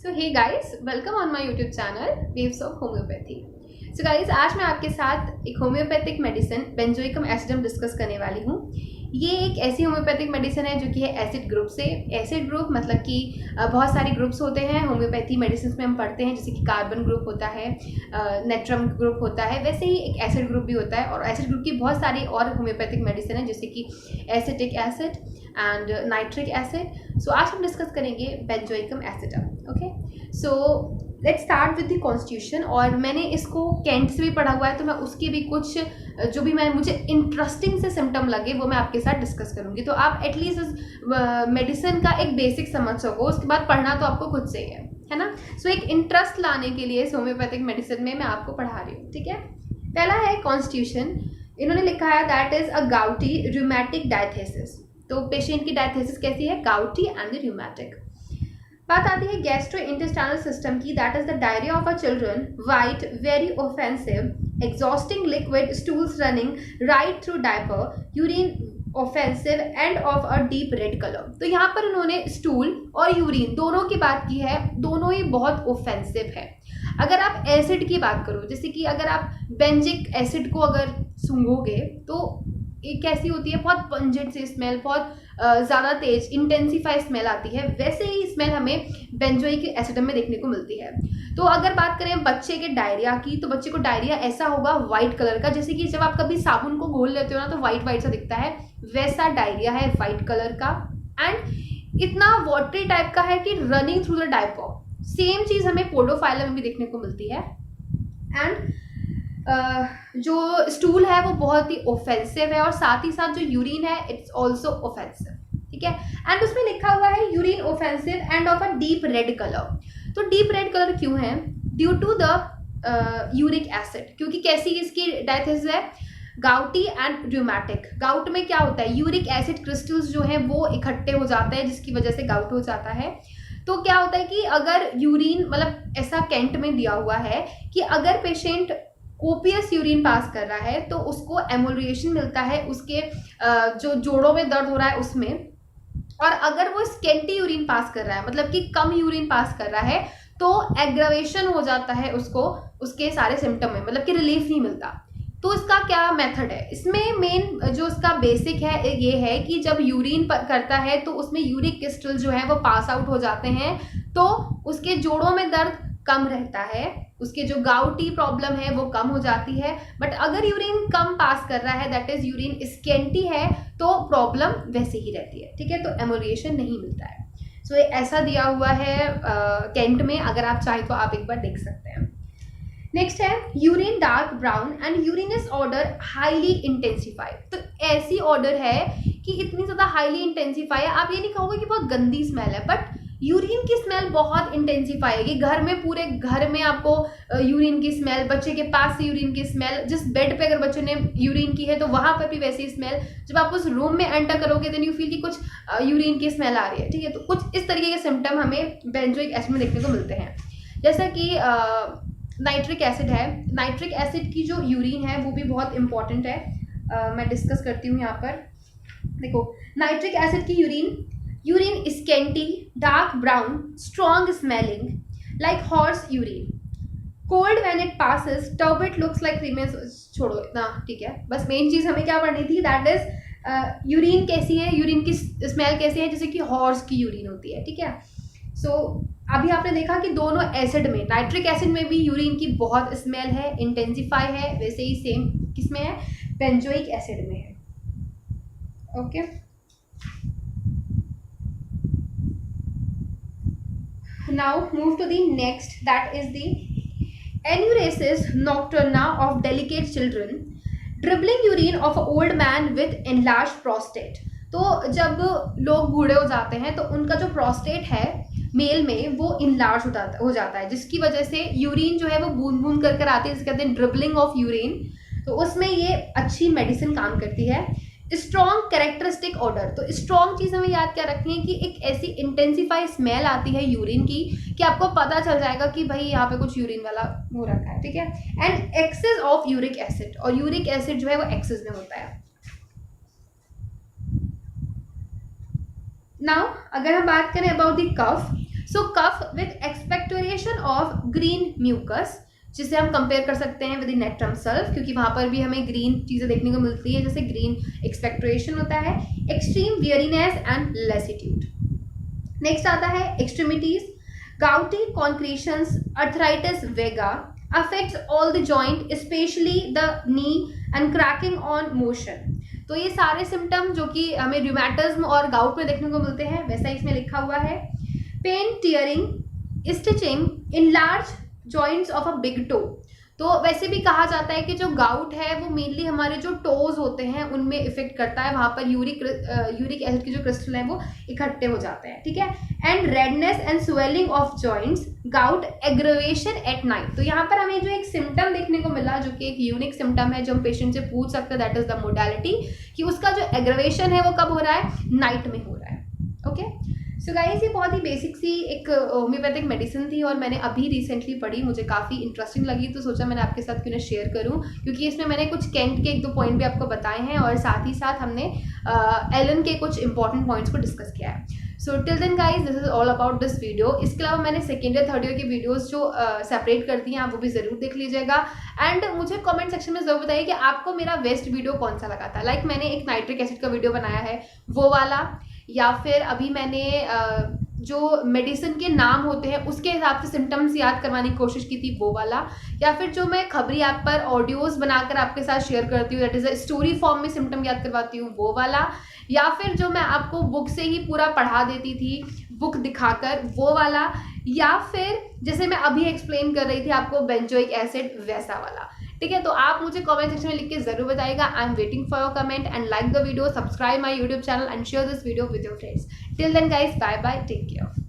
So hey guys, welcome on my YouTube channel waves of homeopathy. So guys, आज मैं आपके साथ एक homeopathic medicine benzoicum acidum discuss करने वाली हूँ। ये एक ऐसी होम्योपैथिक मेडिसिन है जो कि है एसिड ग्रुप से। एसिड ग्रुप मतलब कि बहुत सारे ग्रुप्स होते हैं होम्योपैथी मेडिसिन में हम पढ़ते हैं, जैसे कि कार्बन ग्रुप होता है, नेट्रम ग्रुप होता है, वैसे ही एक एसिड ग्रुप भी होता है। और एसिड ग्रुप की बहुत सारी और होम्योपैथिक मेडिसिन है, जैसे कि acetic acid and nitric acid. So आज हम डिस्कस करेंगे benzoicum acidum. Okay, so let's start with the constitution. और मैंने इसको कैंट से भी पढ़ा हुआ है, तो मैं उसके भी कुछ जो भी मुझे इंटरेस्टिंग से सिम्टम लगे वो मैं आपके साथ डिस्कस करूंगी, तो आप एटलीस्ट इस मेडिसिन का एक बेसिक समझ सको। उसके बाद पढ़ना तो आपको खुद से ही है ना। सो एक इंटरेस्ट लाने के लिए इस होम्योपैथिक मेडिसिन में मैं आपको पढ़ा रही हूँ, ठीक है। पहला है कॉन्स्टिट्यूशन। इन्होंने लिखा है that is a gouty rheumatic diathesis. तो पेशेंट की डायथेसिस कैसी है? Gouty and rheumatic. बात आती है गैस्ट्रो इंटेस्टाइनल सिस्टम की। That is the diarrhoea of a children, white, very offensive, exhausting liquid, stools running right through diaper, urine offensive and of a deep red color। तो यहाँ पर उन्होंने stool और urine दोनों की बात की है, दोनों ही बहुत ऑफेंसिव है। अगर आप एसिड की बात करो, जैसे कि अगर आप बेंजिक एसिड को अगर सूंघोगे तो एक कैसी होती है, बहुत पंजेंट सी स्मेल, बहुत ज़्यादा तेज इंटेंसिफाई स्मेल आती है। वैसे ही स्मेल हमें बेंजोइक एसिडम में देखने को मिलती है। तो अगर बात करें बच्चे के डायरिया की, तो बच्चे को डायरिया ऐसा होगा वाइट कलर का, जैसे कि जब आप कभी साबुन को घोल लेते हो ना तो वाइट वाइट सा दिखता है, वैसा डायरिया है वाइट कलर का। एंड इतना वाटरी टाइप का है कि running through the diaper. Same चीज़ हमें पोडोफाइलम में भी देखने को मिलती है। एंड जो स्टूल है वो बहुत ही ऑफेंसिव है, और साथ ही साथ जो यूरिन है इट्स ऑल्सो ऑफेंसिव, ठीक है। एंड उसमें लिखा हुआ है urine offensive and of a deep red colour. तो डीप रेड कलर क्यों है? Due to the uric acid. क्योंकि कैसी इसकी डायथेसिस है? Gouty and rheumatic. गाउट में क्या होता है, यूरिक एसिड क्रिस्टल्स जो है वो इकट्ठे हो जाते हैं, जिसकी वजह से गाउट हो जाता है। तो क्या होता है कि अगर यूरिन, मतलब ऐसा कैंट में दिया हुआ है कि अगर पेशेंट कोपियस यूरिन पास कर रहा है तो उसको एमोलिएशन मिलता है उसके जो जोड़ों में दर्द हो रहा है उसमें। और अगर वो स्केंटी यूरिन पास कर रहा है, मतलब कि कम यूरिन पास कर रहा है, तो एग्रावेशन हो जाता है उसको, उसके सारे सिम्टम में, मतलब कि रिलीफ नहीं मिलता। तो इसका क्या मेथड है? इसमें मेन जो इसका बेसिक है ये है कि जब यूरिन करता है तो उसमें यूरिक क्रिस्टल जो है वो पास आउट हो जाते हैं, तो उसके जोड़ों में दर्द कम रहता है, उसके जो गाउटी प्रॉब्लम है वो कम हो जाती है। बट अगर यूरिन कम पास कर रहा है, दैट इज यूरिन स्केंटी है, तो प्रॉब्लम वैसे ही रहती है, ठीक है। तो एमोलिएशन नहीं मिलता है। सो ये ऐसा दिया हुआ है कैंट में, अगर आप चाहें तो आप एक बार देख सकते हैं। नेक्स्ट है urine dark brown and urens order highly intensified. तो ऐसी ऑर्डर है कि इतनी ज़्यादा हाईली इंटेंसिफाई है, आप ये नहीं कहोगे कि बहुत गंदी स्मेल है, बट यूरिन की स्मेल बहुत इंटेंसिफाई है। घर में, पूरे घर में आपको यूरिन की स्मेल, बच्चे के पास से यूरिन की स्मेल, जिस बेड पे अगर बच्चे ने यूरिन की है तो वहां पर भी वैसी स्मेल। जब आप उस रूम में एंटर करोगे देन यू फील कि कुछ यूरिन की स्मेल आ रही है, ठीक है। तो कुछ इस तरीके के सिम्टम हमें बेंजोइक एसिड में देखने को मिलते हैं। जैसा कि नाइट्रिक एसिड है। नाइट्रिक एसिड की जो यूरिन है वो भी बहुत इंपॉर्टेंट है। मैं डिस्कस करती हूँ यहाँ पर। देखो, नाइट्रिक एसिड की urine scanty, dark brown, strong smelling like horse urine, cold when it passes, turbid looks like remains. छोड़ो इतना, ठीक है। बस मेन चीज हमें क्या पढ़नी थी, दैट इज यूरिन कैसी है, यूरिन की स्मेल कैसी है, जैसे कि हॉर्स की यूरिन होती है, ठीक है। सो अभी आपने देखा कि दोनों एसिड में, नाइट्रिक एसिड में भी यूरिन की बहुत स्मेल है, इंटेंसिफाई है, वैसे ही सेम किसमें है, बेंजोइक एसिड में है। Okay, now move to the next, that is the enuresis nocturna of delicate children, dribbling urine of an old man with enlarged prostate। तो जब लोग बूढ़े हो जाते हैं तो उनका जो प्रोस्टेट है मेल में वो इनलार्ज हो जाता है, जिसकी वजह से यूरिन जो है वो बूंद बूंद कर आती है, जिसे कहते हैं ड्रिबलिंग ऑफ यूरिन। तो उसमें ये अच्छी मेडिसिन काम करती है। Strong characteristic order. तो स्ट्रॉन्ग चीज़ हमें याद क्या रखनी है कि एक ऐसी इंटेंसिफाई स्मेल आती है यूरिन की कि आपको पता चल जाएगा कि भाई यहाँ पे कुछ यूरिन वाला हो रखा है, ठीक है। And excess of uric acid, और यूरिक एसिड जो है वो एक्सेस में होता है। नाउ अगर हम बात करें about the cough, so cough with expect green mucus, जिसे हम कंपेयर कर सकते हैं विद द नेक्ट्रम सल्फ, क्योंकि वहाँ पर भी हमें ग्रीन चीज़ें देखने को मिलती है, जैसे ग्रीन एक्सपेक्टोरेशन होता है, extreme weariness and lassitude. Next आता है extremities, gouty concretions, arthritis vaga, affects all the joint especially the knee and cracking on motion. तो ये सारे सिम्टम जो कि हमें रूमेटिज्म और गाउट में देखने को मिलते हैं, वैसा इसमें लिखा हुआ है। Pain, tearing, stitching in large joints of a big toe. तो वैसे भी कहा जाता है कि जो गाउट है वो मेनली हमारे जो टोज होते हैं उनमें इफेक्ट करता है, वहाँ पर यूरिक एसिड के जो क्रिस्टल हैं वो इकट्ठे हो जाते हैं, ठीक है। And redness and swelling of joints, gout aggravation at night. तो यहाँ पर हमें जो एक सिम्टम देखने को मिला, जो कि एक यूनिक सिम्टम है, जो हम पेशेंट से पूछ सकते हैं, दैट इज द मोडालिटी, कि उसका जो एग्रवेशन है वो कब हो रहा है, नाइट में हो रहा है। ओके सो गाइस, ये बहुत ही बेसिक सी एक होम्योपैथिक मेडिसिन थी और मैंने अभी रिसेंटली पढ़ी, मुझे काफ़ी इंटरेस्टिंग लगी, तो सोचा मैंने आपके साथ क्यों ना शेयर करूं, क्योंकि इसमें मैंने कुछ कैंट के 1-2 पॉइंट भी आपको बताए हैं और साथ ही साथ हमने एलन के कुछ इंपॉर्टेंट पॉइंट्स को डिस्कस किया है। So till then guys, this is all about this video. इसके अलावा मैंने सेकेंड या थर्ड ईयर की वीडियोस जो सेपरेट कर दी हैं, आप वो भी ज़रूर देख लीजिएगा। एंड मुझे कमेंट सेक्शन में ज़रूर बताइए कि आपको मेरा बेस्ट वीडियो कौन सा लगा था। लाइक मैंने एक नाइट्रिक एसिड का वीडियो बनाया है, वो वाला, या फिर अभी मैंने जो मेडिसिन के नाम होते हैं उसके हिसाब से सिम्टम्स याद करवाने की कोशिश की थी, वो वाला, या फिर जो मैं खबरी ऐप पर ऑडियोज बनाकर आपके साथ शेयर करती हूँ, that is a story form में सिम्टम याद करवाती हूँ, वो वाला, या फिर जो मैं आपको बुक से ही पूरा पढ़ा देती थी बुक दिखाकर, वो वाला, या फिर जैसे मैं अभी एक्सप्लेन कर रही थी आपको बेंजोइक एसिड, वैसा वाला। ठीक है, तो आप मुझे कमेंट सेक्शन में लिख के जरूर बताइएगा। I am waiting for your comment and like the video, subscribe my YouTube channel and share this video with your friends. Till then guys, bye bye, take care.